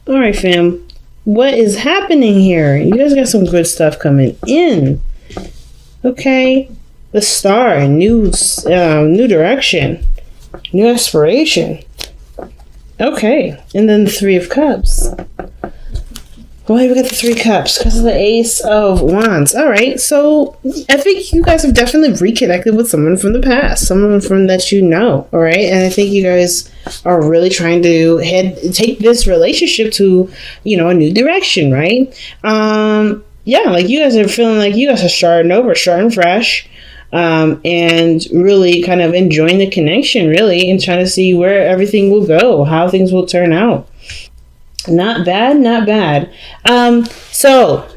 All right, fam. What is happening here? You guys got some good stuff coming in. Okay. The Star, new direction, new aspiration. Okay. And then the Three of Cups. Why do we got the Three Cups? Because of the Ace of Wands. All right. So I think you guys have definitely reconnected with someone from the past, someone from that you know. All right. And I think you guys are really trying to take this relationship to, a new direction, right? Yeah, like you guys are feeling like you guys are starting fresh. And really kind of enjoying the connection, really, and trying to see where everything will go, how things will turn out. Not bad, not bad. So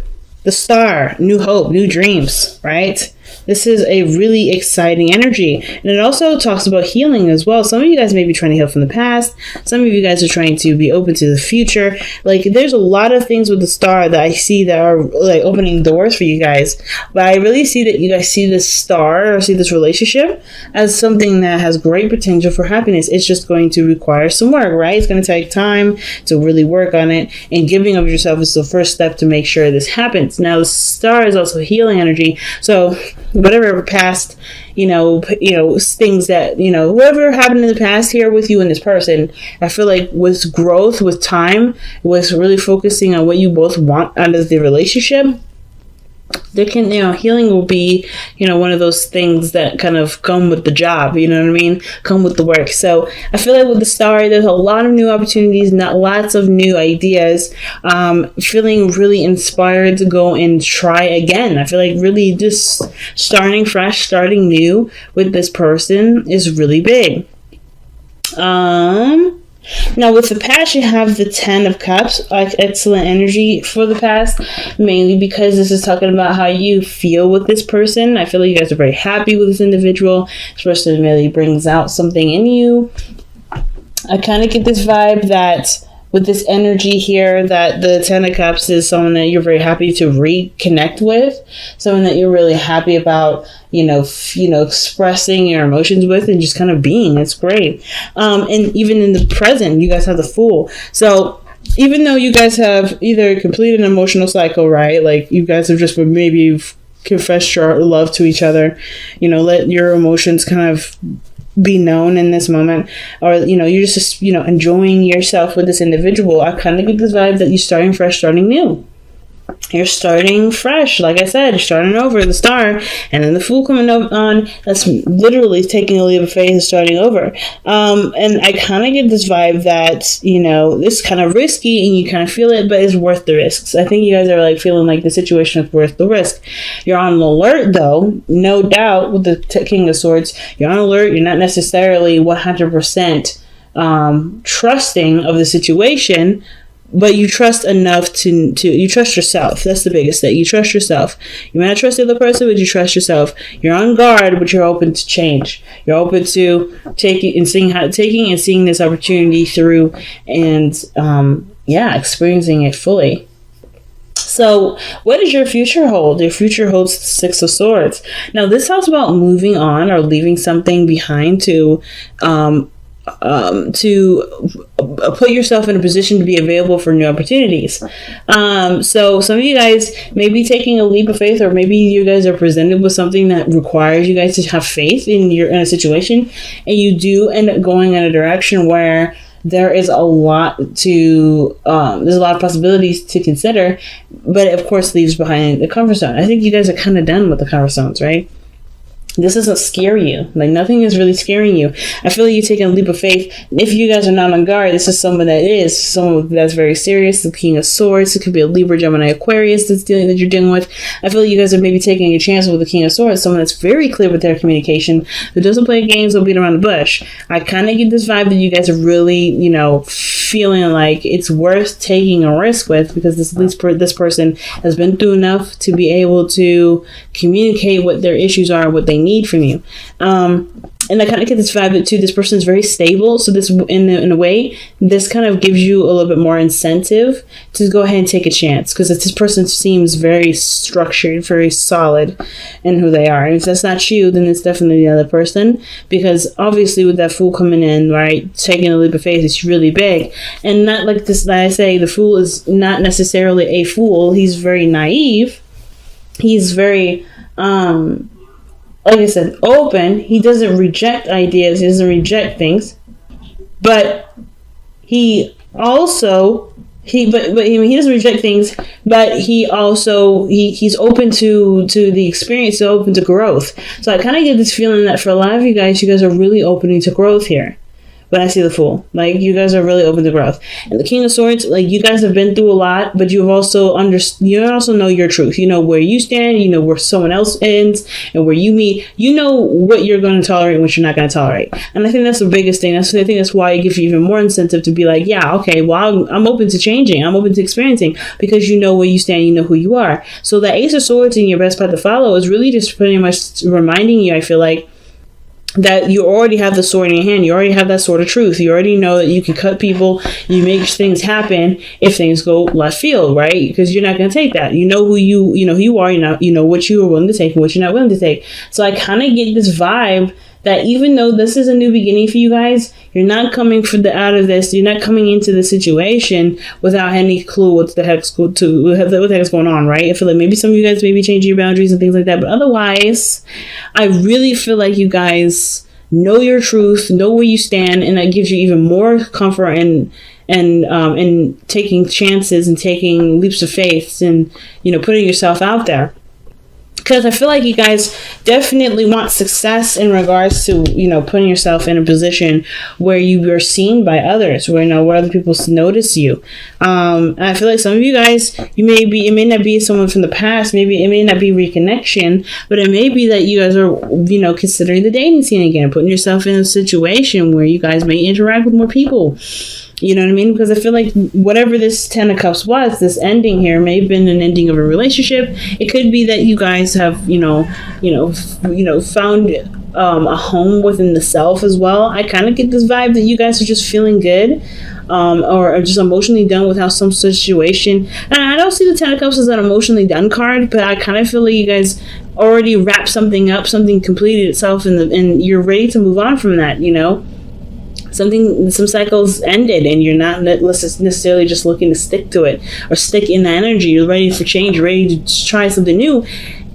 the Star, new hope, new dreams, right? This is a really exciting energy. And it also talks about healing as well. Some of you guys may be trying to heal from the past. Some of you guys are trying to be open to the future. Like, there's a lot of things with the Star that I see that are like opening doors for you guys. But I really see that you guys see this Star or see this relationship as something that has great potential for happiness. It's just going to require some work, right? It's going to take time to really work on it. And giving of yourself is the first step to make sure this happens. Now, the Star is also healing energy. So whatever past, things that, whatever happened in the past here with you and this person, I feel like with growth, with time, with really focusing on what you both want out of the relationship, there can, healing will be, one of those things that kind of come with the job, you know what I mean? Come with the work. So I feel like with the Star, there's a lot of new opportunities, not lots of new ideas, feeling really inspired to go and try again. I feel like really just starting fresh, starting new with this person is really big. Now, with the past, you have the 10 of Cups, like excellent energy for the past, mainly because this is talking about how you feel with this person. I feel like you guys are very happy with this individual. This person really brings out something in you. I kind of get this vibe that with this energy here, that the 10 of Cups is someone that you're very happy to reconnect with, someone that you're really happy about, expressing your emotions with and just kind of being. It's great. And even in the present, you guys have the Fool. So even though you guys have either completed an emotional cycle, right? Like you guys have just maybe confessed your love to each other, let your emotions kind of be known in this moment, or you're just enjoying yourself with this individual. I kind of get this vibe that you're starting fresh, starting new. You're starting fresh, like I said, starting over, the Star, and then the Fool coming up on. That's literally taking a leap of faith and starting over. And I kind of get this vibe that this is kind of risky, and you kind of feel it, but it's worth the risks. I think you guys are like feeling like the situation is worth the risk. You're on alert, though, no doubt. With the King of Swords, you're on alert. You're not necessarily 100% trusting of the situation. But you trust enough to you trust yourself. That's the biggest thing. You trust yourself. You might not trust the other person, but you trust yourself. You're on guard, but you're open to change. You're open to taking and seeing this opportunity through, and experiencing it fully. So what does your future hold? Your future holds the Six of Swords. Now, this talks about moving on or leaving something behind to put yourself in a position to be available for new opportunities. So some of you guys may be taking a leap of faith, or maybe you guys are presented with something that requires you guys to have faith in a situation, and you do end up going in a direction where there is a lot there's a lot of possibilities to consider, but it of course leaves behind the comfort zone. I think you guys are kind of done with the comfort zones, right? This doesn't scare you. Like, nothing is really scaring you. I feel like you're taking a leap of faith. If you guys are not on guard, this is someone that's very serious. The King of Swords. It could be a Libra, Gemini, Aquarius that you're dealing with. I feel like you guys are maybe taking a chance with the King of Swords. Someone that's very clear with their communication, who doesn't play games or beat around the bush. I kind of get this vibe that you guys are really, feeling like it's worth taking a risk with, because this person has been through enough to be able to communicate what their issues are, what they need from you. And I kind of get this vibe that too, this person is very stable. So this, in a way, this kind of gives you a little bit more incentive to go ahead and take a chance. Because this person seems very structured, very solid in who they are. And if that's not you, then it's definitely the other person. Because obviously with that Fool coming in, right, taking a leap of faith, it's really big. And not like this, like I say, the Fool is not necessarily a fool. He's very naive. He's very, like I said, open. He doesn't reject ideas. He doesn't reject things. But he also, he doesn't reject things, but he also, he's open to the experience, so open to growth. So I kind of get this feeling that for a lot of you guys are really opening to growth here. When I see the Fool, like, you guys are really open to growth. And the King of Swords, like, you guys have been through a lot, but you also know your truth. You know where you stand, you know where someone else ends, and where you meet. You know what you're going to tolerate and what you're not going to tolerate. And I think that's the biggest thing. I think that's why it gives you even more incentive to be like, yeah, okay, well, I'm open to changing. I'm open to experiencing, because you know where you stand, you know who you are. So the Ace of Swords in your best path to follow is really just pretty much reminding you, I feel like, that you already have the sword in your hand. You already have that sword of truth. You already know that you can cut people. You make things happen if things go left field, right? Because you're not going to take that. You know who you are. You know what you are willing to take and what you're not willing to take. So I kind of get this vibe that even though this is a new beginning for you guys, you're not coming out of this. You're not coming into the situation without any clue what the heck's going on, right? I feel like maybe some of you guys may be changing your boundaries and things like that, but otherwise, I really feel like you guys know your truth, know where you stand, and that gives you even more comfort and taking chances and taking leaps of faith and putting yourself out there. Because I feel like you guys definitely want success in regards to, putting yourself in a position where you are seen by others, where other people notice you. I feel like some of you guys, it may not be someone from the past, maybe it may not be reconnection, but it may be that you guys are, considering the dating scene again, putting yourself in a situation where you guys may interact with more people. You know what I mean? Because I feel like whatever this 10 of Cups was, this ending here may have been an ending of a relationship. It could be that you guys have, found a home within the self as well. I kind of get this vibe that you guys are just feeling good, or are just emotionally done with how some situation. And I don't see the 10 of Cups as an emotionally done card, but I kind of feel like you guys already wrapped something up, something completed itself, and you're ready to move on from that. Some cycles ended, and you're not necessarily just looking to stick to it or stick in the energy. You're ready for change, ready to try something new,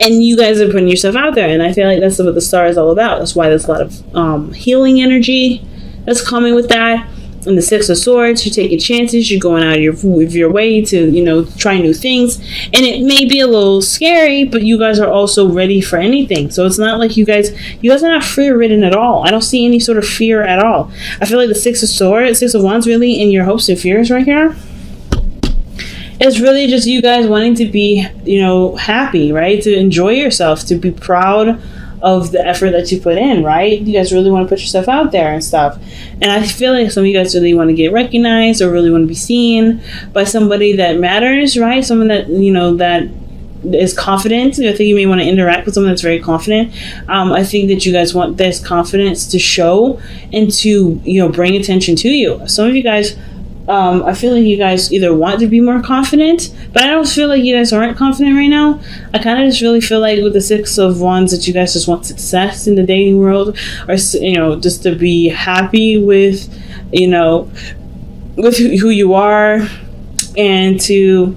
and you guys are putting yourself out there. And I feel like that's what the star is all about. That's why there's a lot of healing energy that's coming with that. And the 6 of Swords, you're taking chances, you're going out of your way to, try new things. And it may be a little scary, but you guys are also ready for anything. So it's not like you guys are not fear-ridden at all. I don't see any sort of fear at all. I feel like the 6 of Swords, 6 of Wands really in your hopes and fears right here. It's really just you guys wanting to be, happy, right? To enjoy yourself, to be proud of the effort that you put in, right? You guys really want to put yourself out there and stuff. And I feel like some of you guys really want to get recognized or really want to be seen by somebody that matters, right? Someone that, that is confident. I think you may want to interact with someone that's very confident. I think that you guys want this confidence to show and to, bring attention to you. Some of you guys, I feel like you guys either want to be more confident, but I don't feel like you guys aren't confident right now. I kind of just really feel like with the 6 of Wands that you guys just want success in the dating world, or, just to be happy with, with who you are, and to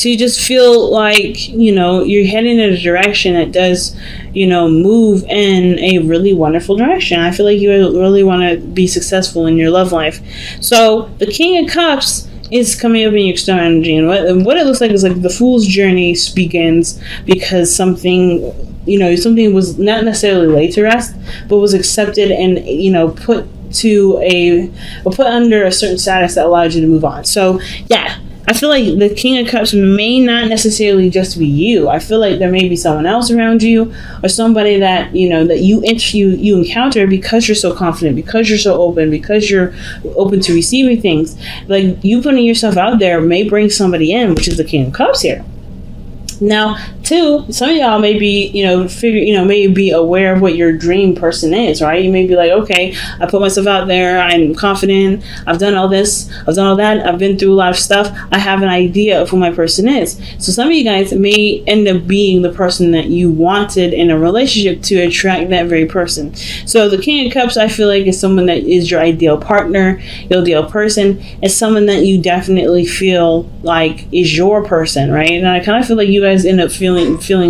just feel like, you're heading in a direction that does, move in a really wonderful direction. I feel like you really want to be successful in your love life. So the King of Cups is coming up in your external energy, and what it looks like is like the Fool's journey begins because something was not necessarily laid to rest, but was accepted and, put under a certain status that allowed you to move on. So yeah, I feel like the King of Cups may not necessarily just be you. I feel like there may be someone else around you, or somebody that that you encounter because you're so confident, because you're so open, because you're open to receiving things. Like, you putting yourself out there may bring somebody in, which is the King of Cups here. Now, Two, some of y'all may be, may be aware of what your dream person is, right? You may be like, okay, I put myself out there. I'm confident. I've done all this. I've done all that. I've been through a lot of stuff. I have an idea of who my person is. So some of you guys may end up being the person that you wanted in a relationship to attract that very person. So the King of Cups, I feel like, is someone that is your ideal partner, your ideal person. It's someone that you definitely feel like is your person, right? And I kind of feel like you guys end up feeling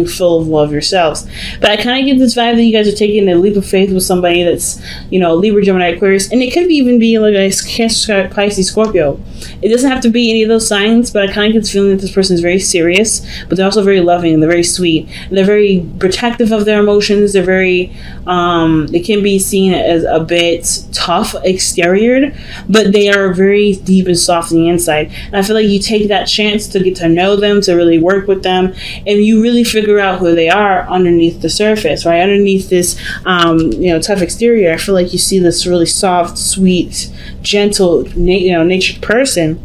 full of love yourselves. But I kind of get this vibe that you guys are taking a leap of faith with somebody that's, Libra, Gemini, Aquarius, and it could even be like a Cancer, Pisces, Scorpio. It doesn't have to be any of those signs, but I kind of get this feeling that this person is very serious, but they're also very loving, and they're very sweet, and they're very protective of their emotions. They're very, they can be seen as a bit tough exterior, but they are very deep and soft on the inside. And I feel like you take that chance to get to know them, to really work with them, and you really figure out who they are underneath the surface, right? Underneath this, tough exterior, I feel like you see this really soft, sweet, gentle, natured person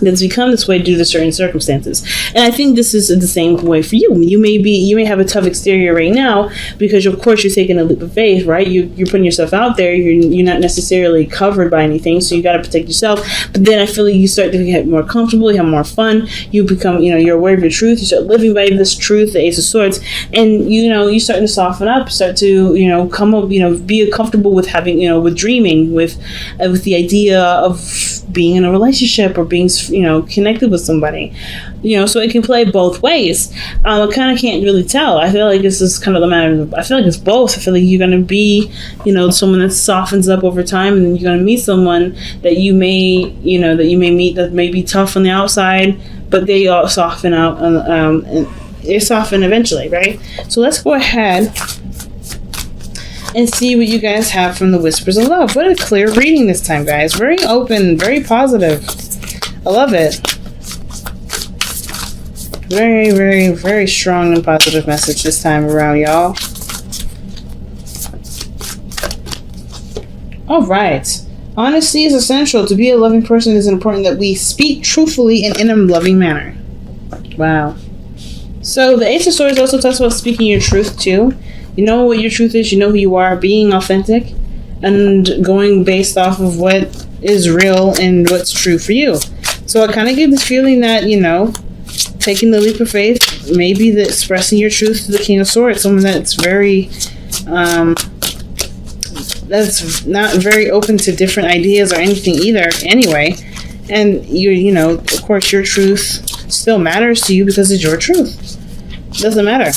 that's become this way due to certain circumstances. And I think this is the same way for you. You may have a tough exterior right now because, of course, you're taking a leap of faith, right? You're putting yourself out there. You're not necessarily covered by anything, so you got to protect yourself. But then I feel like you start to get more comfortable, you have more fun, you become, you're aware of your truth, you start living by this truth, the Ace of Swords, and you start to soften up, start to come up, be comfortable with having, with dreaming, with the idea of being in a relationship or being connected with somebody, so it can play both ways. I kind of can't really tell. I feel like this is kind of the matter. I feel like it's both. I feel like you're going to be, someone that softens up over time, and then you're going to meet someone that you may meet that may be tough on the outside, but they all soften out, and they soften eventually, right? So let's go ahead and see what you guys have from the Whispers of Love. What a clear reading this time, guys. Very open, very positive. I love it. Very, very, very strong and positive message this time around, y'all. All right. Honesty is essential. To be a loving person, it is important that we speak truthfully and in a loving manner. Wow. So the Ace of Swords also talks about speaking your truth, too. You know what your truth is. You know who you are. Being authentic and going based off of what is real and what's true for you. So I kind of get this feeling that, taking the leap of faith, maybe the expressing your truth to the King of Swords, someone that's very, that's not very open to different ideas or anything either, anyway. And of course, your truth still matters to you because it's your truth. It doesn't matter.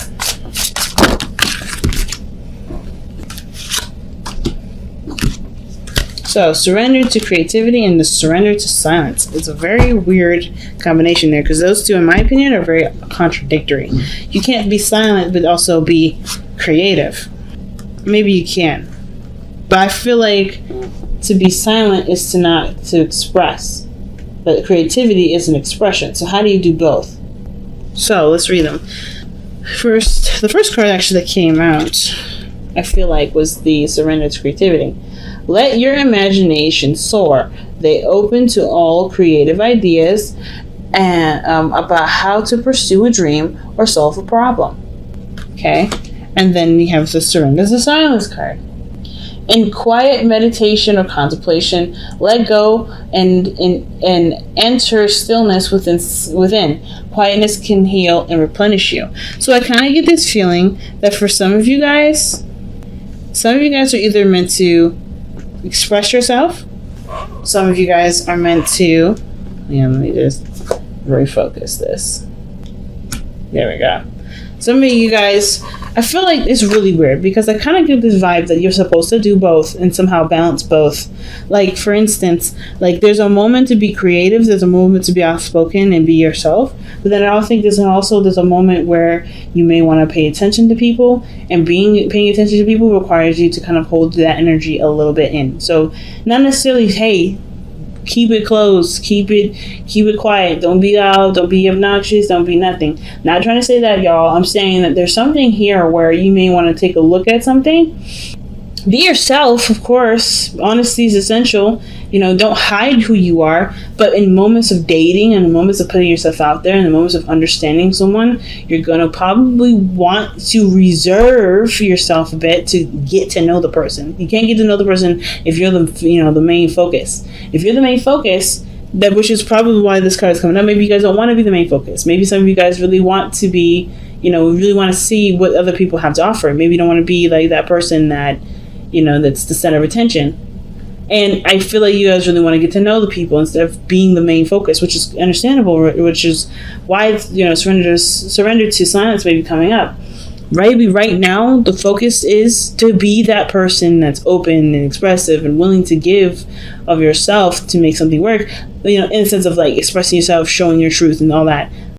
So, surrender to creativity and the surrender to silence. It's a very weird combination there because those two, in my opinion, are very contradictory. You can't be silent but also be creative. Maybe you can. But I feel like to be silent is to express. But creativity is an expression. So how do you do both? So, let's read them. The first card actually that came out, I feel like, was the surrender to creativity. Let your imagination soar. They open to all creative ideas and about how to pursue a dream or solve a problem. Okay? And then we have the surrender to silence card. In quiet meditation or contemplation, let go and enter stillness within. Quietness can heal and replenish you. So I kind of get this feeling that for some of you guys are either meant to express yourself. Some of you guys are meant to, let me just refocus this. There we go. Some of you guys, I feel like it's really weird because I kind of get this vibe that you're supposed to do both and somehow balance both. Like, for instance, like there's a moment to be creative, there's a moment to be outspoken and be yourself, but then I think there's a moment where you may want to pay attention to people, and paying attention to people requires you to kind of hold that energy a little bit in. So not necessarily, hey, keep it closed, keep it quiet, don't be loud, don't be obnoxious, don't be nothing. Not trying to say that, y'all. I'm saying that there's something here where you may want to take a look at something Be yourself, of course. Honesty is essential. Don't hide who you are. But in moments of dating and in moments of putting yourself out there and in moments of understanding someone, you're going to probably want to reserve yourself a bit to get to know the person. You can't get to know the person if you're the main focus. If you're the main focus, which is probably why this card is coming up. Maybe you guys don't want to be the main focus. Maybe some of you guys really want to be, really want to see what other people have to offer. Maybe you don't want to be like that person that, that's the center of attention. And I feel like you guys really want to get to know the people instead of being the main focus, which is understandable, which is why, surrender to silence may be coming up. Right now, the focus is to be that person that's open and expressive and willing to give of yourself to make something work, in the sense of like expressing yourself, showing your truth and all that.